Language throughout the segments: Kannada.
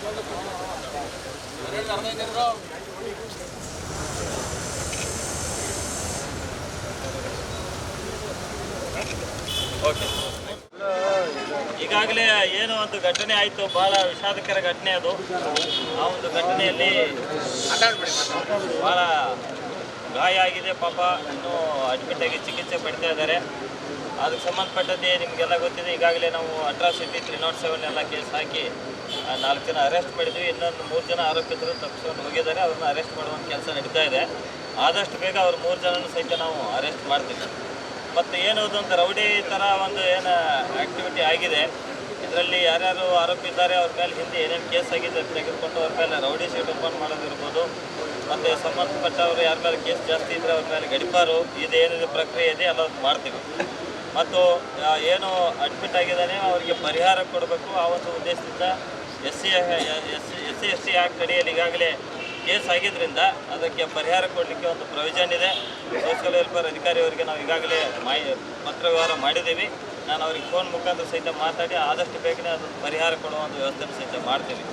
ಓಕೆ, ಈಗಾಗಲೇ ಏನೋ ಒಂದು ಘಟನೆ ಆಯಿತು, ಭಾಳ ವಿಷಾದಕರ ಘಟನೆ ಅದು. ಆ ಒಂದು ಘಟನೆಯಲ್ಲಿ ಭಾಳ ಗಾಯ ಆಗಿದೆ, ಪಾಪ ಇನ್ನೂ ಅಡ್ಮಿಟಾಗಿ ಚಿಕಿತ್ಸೆ ಪಡಿತಾ ಇದ್ದಾರೆ. ಅದಕ್ಕೆ ಸಂಬಂಧಪಟ್ಟಂತೆ ನಿಮಗೆಲ್ಲ ಗೊತ್ತಿದೆ, ಈಗಾಗಲೇ ನಾವು ಅಟ್ರಾಸಿಟಿ 307 ಎಲ್ಲ ಕೇಸ್ ಹಾಕಿ 4 ಜನ ಅರೆಸ್ಟ್ ಮಾಡಿದ್ವಿ. ಇನ್ನೊಂದು 3 ಜನ ಆರೋಪಿತರು ತಪ್ಪಿಸ್ಕೊಂಡು ಹೋಗಿದ್ದಾರೆ. ಅವ್ರನ್ನ ಅರೆಸ್ಟ್ ಮಾಡುವಂಥ ಕೆಲಸ ನಡೀತಾ ಇದೆ. ಆದಷ್ಟು ಬೇಗ ಅವ್ರು 3 ಜನನೂ ಸಹಿತ ನಾವು ಅರೆಸ್ಟ್ ಮಾಡ್ತೀವಿ. ಮತ್ತು ಏನದು ಅಂತ ರೌಡಿ ಥರ ಒಂದು ಏನು ಆ್ಯಕ್ಟಿವಿಟಿ ಆಗಿದೆ, ಇದರಲ್ಲಿ ಯಾರ್ಯಾರು ಆರೋಪಿ ಇದ್ದಾರೆ ಅವ್ರ ಮೇಲೆ ಹಿಂದೆ ಏನೇನು ಕೇಸ್ ಆಗಿದೆ ತೆಗೆದುಕೊಂಡು ಅವ್ರ ಮೇಲೆ ರೌಡಿ ಶೀಟ್ ಓಪನ್ ಮಾಡೋದಿರ್ಬೋದು, ಮತ್ತು ಸಂಬಂಧಪಟ್ಟವರು ಯಾರ ಮೇಲೆ ಕೇಸ್ ಜಾಸ್ತಿ ಇದ್ದರೆ ಅವ್ರ ಮೇಲೆ ಗಡಿಪಾರು ಇದೇನಿದೆ ಪ್ರಕ್ರಿಯೆ ಇದೆ ಎಲ್ಲ ಮಾಡ್ತೀವಿ. ಮತ್ತು ಏನು ಅಡ್ಮಿಟ್ ಆಗಿದ್ದಾನೆ ಅವರಿಗೆ ಪರಿಹಾರ ಕೊಡಬೇಕು. ಆ ಒಂದು ಉದ್ದೇಶದಿಂದ SC ಆ್ಯಕ್ಟ್ ಅಡಿಯಲ್ಲಿ ಈಗಾಗಲೇ ಕೇಸ್ ಆಗಿದ್ದರಿಂದ ಅದಕ್ಕೆ ಪರಿಹಾರ ಕೊಡಲಿಕ್ಕೆ ಒಂದು ಪ್ರೊವಿಷನ್ ಇದೆ. ಸೋಷಿಯಲ್ ವೆಲ್ಫೇರ್ ಅಧಿಕಾರಿಯವರಿಗೆ ನಾವು ಈಗಾಗಲೇ ಪತ್ರ ವ್ಯವಹಾರ ಮಾಡಿದ್ದೀವಿ. ನಾನು ಅವ್ರಿಗೆ ಫೋನ್ ಮುಖಾಂತರ ಸಹಿತ ಮಾತಾಡಿ ಆದಷ್ಟು ಬೇಗನೆ ಅದನ್ನು ಪರಿಹಾರ ಕೊಡುವ ಒಂದು ವ್ಯವಸ್ಥೆಯನ್ನು ಸಹಿತ ಮಾಡ್ತೀವಿ.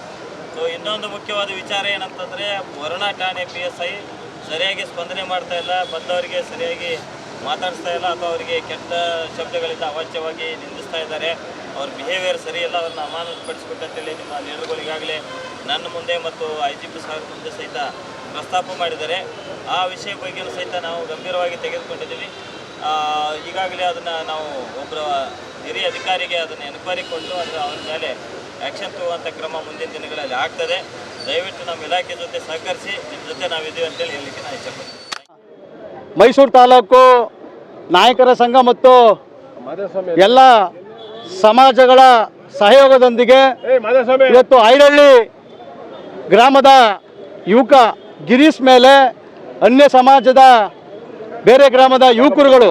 ಸೊ ಇನ್ನೊಂದು ಮುಖ್ಯವಾದ ವಿಚಾರ ಏನಂತಂದರೆ, ವರುಣಾ ಠಾಣೆ PSI ಸರಿಯಾಗಿ ಸ್ಪಂದನೆ ಮಾಡ್ತಾ ಇಲ್ಲ, ಬಂದವರಿಗೆ ಸರಿಯಾಗಿ ಮಾತಾಡಿಸ್ತಾ ಇಲ್ಲ, ಅಥವಾ ಅವರಿಗೆ ಕೆಟ್ಟ ಶಬ್ದಗಳಿಂದ ಅವಾಚ್ಯವಾಗಿ ನಿಂದಿಸ್ತಾ ಇದ್ದಾರೆ. ಅವ್ರ ಬಿಹೇವಿಯರ್ ಸರಿಯಿಲ್ಲ, ಅವ್ರನ್ನ ಅಮಾನತುಪಡಿಸ್ಬೇಕಂತೇಳಿ ನಿಮ್ಮ ಲೀಡರ್ಗಳು ಈಗಾಗಲೇ ನನ್ನ ಮುಂದೆ ಮತ್ತು IGP ಸಾಹೇಬ್ರ ಮುಂದೆ ಸಹಿತ ಪ್ರಸ್ತಾಪ ಮಾಡಿದ್ದಾರೆ. ಆ ವಿಷಯ ಬಗ್ಗೆಯೂ ಸಹಿತ ನಾವು ಗಂಭೀರವಾಗಿ ತೆಗೆದುಕೊಂಡಿದ್ದೀವಿ. ಈಗಾಗಲೇ ಅದನ್ನು ನಾವು ಒಬ್ಬರ ಹಿರಿಯ ಅಧಿಕಾರಿಗೆ ಅದನ್ನು ಎನ್ಕ್ವೈರಿ ಕೊಟ್ಟು ಅವ್ರ ಮೇಲೆ ಆ್ಯಕ್ಷನ್ ತಗೊಳ್ಳುವಂಥ ಕ್ರಮ ಮುಂದಿನ ದಿನಗಳಲ್ಲಿ ಆಗ್ತದೆ. ದಯವಿಟ್ಟು ನಮ್ಮ ಇಲಾಖೆ ಜೊತೆ ಸಹಕರಿಸಿ, ನಿಮ್ಮ ಜೊತೆ ನಾವಿದ್ದೀವಿ ಅಂತೇಳಿ ಹೇಳಲಿಕ್ಕೆ ನಾನು ಇಷ್ಟಪಡ್ತೀನಿ. ಮೈಸೂರು ತಾಲೂಕು ನಾಯಕರ ಸಂಘ ಮತ್ತು ಎಲ್ಲ ಸಮಾಜಗಳ ಸಹಯೋಗದೊಂದಿಗೆ ಇವತ್ತು ಐರಳ್ಳಿ ಗ್ರಾಮದ ಯುವಕ ಗಿರೀಶ್ ಮೇಲೆ ಅನ್ಯ ಸಮಾಜದ ಬೇರೆ ಗ್ರಾಮದ ಯುವಕರುಗಳು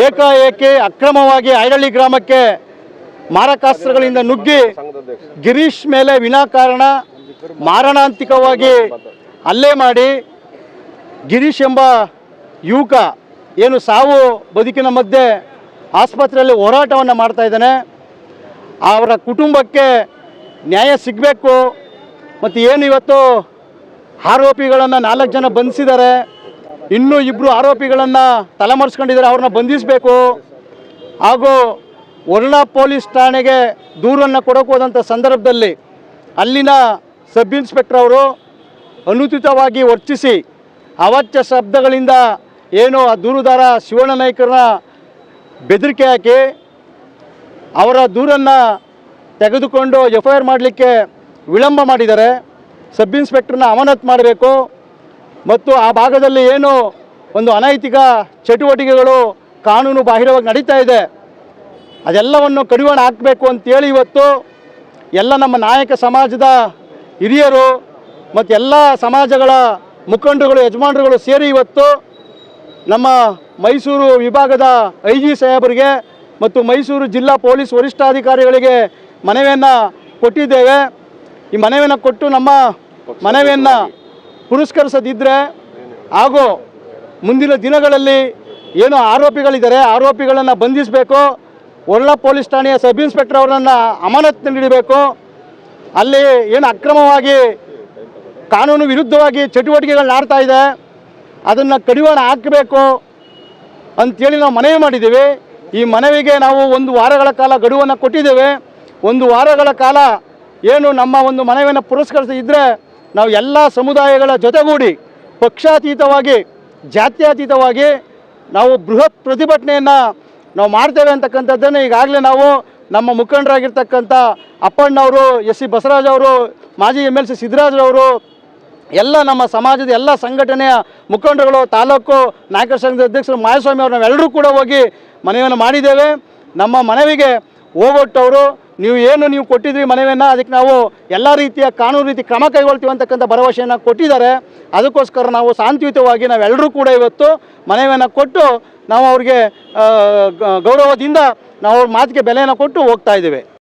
ಏಕಾಏಕಿ ಅಕ್ರಮವಾಗಿ ಐರಳ್ಳಿ ಗ್ರಾಮಕ್ಕೆ ಮಾರಕಾಸ್ತ್ರಗಳಿಂದ ನುಗ್ಗಿ ಗಿರೀಶ್ ಮೇಲೆ ವಿನಾಕಾರಣ ಮಾರಣಾಂತಿಕವಾಗಿ ಹಲ್ಲೆ ಮಾಡಿ ಗಿರೀಶ್ ಎಂಬ ಯುವಕ ಏನು ಸಾವು ಬದುಕಿನ ಮಧ್ಯೆ ಆಸ್ಪತ್ರೆಯಲ್ಲಿ ಹೋರಾಟವನ್ನು ಮಾಡ್ತಾ ಇದ್ದಾನೆ. ಅವರ ಕುಟುಂಬಕ್ಕೆ ನ್ಯಾಯ ಸಿಗಬೇಕು. ಮತ್ತು ಏನು ಇವತ್ತು ಆರೋಪಿಗಳನ್ನು 4 ಜನ ಬಂಧಿಸಿದ್ದಾರೆ, ಇನ್ನೂ 2 ಆರೋಪಿಗಳನ್ನು ತಲೆಮರೆಸ್ಕೊಂಡಿದ್ದಾರೆ, ಅವ್ರನ್ನ ಬಂಧಿಸಬೇಕು. ಹಾಗೂ ವರುಣಾ ಪೊಲೀಸ್ ಠಾಣೆಗೆ ದೂರನ್ನು ಕೊಡೋಕೆ ಹೋದಂಥ ಸಂದರ್ಭದಲ್ಲಿ ಅಲ್ಲಿನ ಸಬ್ ಇನ್ಸ್ಪೆಕ್ಟರ್ ಅವರು ಅನುಚಿತವಾಗಿ ವರ್ತಿಸಿ ಅವಾಚ್ಯ ಶಬ್ದಗಳಿಂದ ಏನು ಆ ದೂರುದಾರ ಶಿವಣ್ಣ ನಾಯ್ಕರನ್ನ ಬೆದರಿಕೆ ಹಾಕಿ ಅವರ ದೂರನ್ನು ತೆಗೆದುಕೊಂಡು FIR ಮಾಡಲಿಕ್ಕೆ ವಿಳಂಬ ಮಾಡಿದ್ದಾರೆ. ಸಬ್ ಇನ್ಸ್ಪೆಕ್ಟರ್ನ ಅಮಾನತು ಮಾಡಬೇಕು. ಮತ್ತು ಆ ಭಾಗದಲ್ಲಿ ಏನು ಒಂದು ಅನೈತಿಕ ಚಟುವಟಿಕೆಗಳು ಕಾನೂನು ಬಾಹಿರವಾಗಿ ನಡೀತಾ ಇದೆ, ಅದೆಲ್ಲವನ್ನು ಕಡಿವಾಣ ಹಾಕಬೇಕು ಅಂತೇಳಿ ಇವತ್ತು ಎಲ್ಲ ನಮ್ಮ ನಾಯಕ ಸಮಾಜದ ಹಿರಿಯರು ಮತ್ತು ಎಲ್ಲ ಸಮಾಜಗಳ ಮುಖಂಡರುಗಳು ಯಜಮಾನರುಗಳು ಸೇರಿ ಇವತ್ತು ನಮ್ಮ ಮೈಸೂರು ವಿಭಾಗದ IG ಸಾಹೇಬರಿಗೆ ಮತ್ತು ಮೈಸೂರು ಜಿಲ್ಲಾ ಪೊಲೀಸ್ ವರಿಷ್ಠಾಧಿಕಾರಿಗಳಿಗೆ ಮನವಿಯನ್ನು ಕೊಟ್ಟಿದ್ದೇವೆ. ಈ ಮನವಿಯನ್ನು ಕೊಟ್ಟು ನಮ್ಮ ಮನವಿಯನ್ನು ಪುರಸ್ಕರಿಸದಿದ್ದರೆ ಹಾಗೂ ಮುಂದಿನ ದಿನಗಳಲ್ಲಿ ಏನು ಆರೋಪಿಗಳಿದ್ದಾರೆ ಆರೋಪಿಗಳನ್ನು ಬಂಧಿಸಬೇಕು. ವರುಣಾ ಪೊಲೀಸ್ ಠಾಣೆಯ ಸಬ್ ಇನ್ಸ್ಪೆಕ್ಟರ್ ಅವರನ್ನು ಅಮಾನತು ನೀಡಬೇಕು. ಅಲ್ಲಿ ಏನು ಅಕ್ರಮವಾಗಿ ಕಾನೂನು ವಿರುದ್ಧವಾಗಿ ಚಟುವಟಿಕೆಗಳು ಆಡ್ತಾ ಇದೆ, ಅದನ್ನು ಕಡಿವಾಣ ಹಾಕಬೇಕು ಅಂಥೇಳಿ ನಾವು ಮನವಿ ಮಾಡಿದ್ದೀವಿ. ಈ ಮನವಿಗೆ ನಾವು 1 ವಾರಗಳ ಕಾಲ ಗಡುವನ್ನು ಕೊಟ್ಟಿದ್ದೇವೆ. 1 ವಾರಗಳ ಕಾಲ ಏನು ನಮ್ಮ ಒಂದು ಮನವಿಯನ್ನು ಪುರಸ್ಕರಿಸಿದ್ರೆ ನಾವು ಎಲ್ಲ ಸಮುದಾಯಗಳ ಜೊತೆಗೂಡಿ ಪಕ್ಷಾತೀತವಾಗಿ ಜಾತ್ಯತೀತವಾಗಿ ನಾವು ಬೃಹತ್ ಪ್ರತಿಭಟನೆಯನ್ನು ನಾವು ಮಾಡ್ತೇವೆ ಅಂತಕ್ಕಂಥದ್ದನ್ನು ಈಗಾಗಲೇ ನಾವು ನಮ್ಮ ಮುಖಂಡರಾಗಿರ್ತಕ್ಕಂಥ ಅಪ್ಪಣ್ಣವರು, SC ಬಸವರಾಜ್ ಅವರು, ಮಾಜಿ MLC ಸಿದ್ದರಾಜರವರು, ಎಲ್ಲ ನಮ್ಮ ಸಮಾಜದ ಎಲ್ಲ ಸಂಘಟನೆಯ ಮುಖಂಡರುಗಳು, ತಾಲೂಕು ನಾಯಕರ ಸಂಘದ ಅಧ್ಯಕ್ಷರು ಮಾಯಸ್ವಾಮಿ ಅವರು ನಾವೆಲ್ಲರೂ ಕೂಡ ಹೋಗಿ ಮನವಿಯನ್ನು ಮಾಡಿದ್ದೇವೆ. ನಮ್ಮ ಮನವಿಗೆ ಹೋಗೊಟ್ಟವರು ನೀವು ಕೊಟ್ಟಿದ್ರಿ ಮನವಿಯನ್ನು, ಅದಕ್ಕೆ ನಾವು ಎಲ್ಲ ರೀತಿಯ ಕಾನೂನು ರೀತಿ ಕ್ರಮ ಕೈಗೊಳ್ತೀವಿ ಅಂತಕ್ಕಂಥ ಭರವಸೆಯನ್ನು ಕೊಟ್ಟಿದ್ದಾರೆ. ಅದಕ್ಕೋಸ್ಕರ ನಾವು ಶಾಂತಿಯುತವಾಗಿ ನಾವೆಲ್ಲರೂ ಕೂಡ ಇವತ್ತು ಮನವಿಯನ್ನು ಕೊಟ್ಟು ನಾವು ಅವ್ರಿಗೆ ಗೌರವದಿಂದ ನಾವು ಅವ್ರ ಮಾತಿಗೆ ಬೆಲೆಯನ್ನು ಕೊಟ್ಟು ಹೋಗ್ತಾ ಇದ್ದೇವೆ.